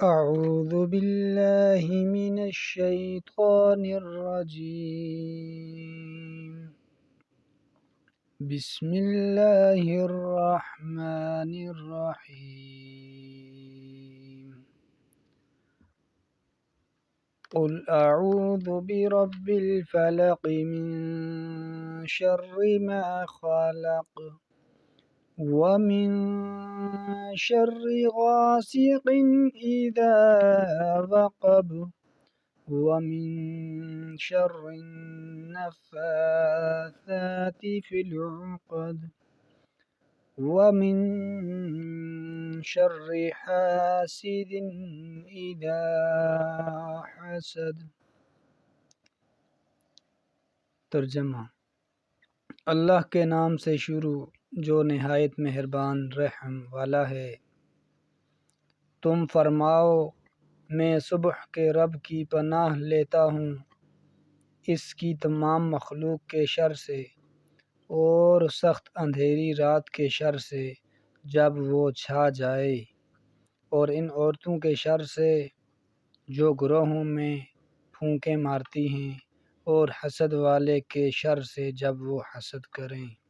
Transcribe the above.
أعوذ بالله من الشيطان الرجيم. بسم الله الرحمن الرحيم. قل أعوذ برب الفلق من شر ما خلق ومن شر غاسق إذا وقب ومن شر النفاثات في العقد ومن شر حاسد إذا حسد۔ ترجمہ: اللہ کے نام سے شروع جو نہایت مہربان رحم والا ہے۔ تم فرماؤ میں صبح کے رب کی پناہ لیتا ہوں اس کی تمام مخلوق کے شر سے اور سخت اندھیری رات کے شر سے جب وہ چھا جائے، اور ان عورتوں کے شر سے جو گروہوں میں پھونکے مارتی ہیں، اور حسد والے کے شر سے جب وہ حسد کریں۔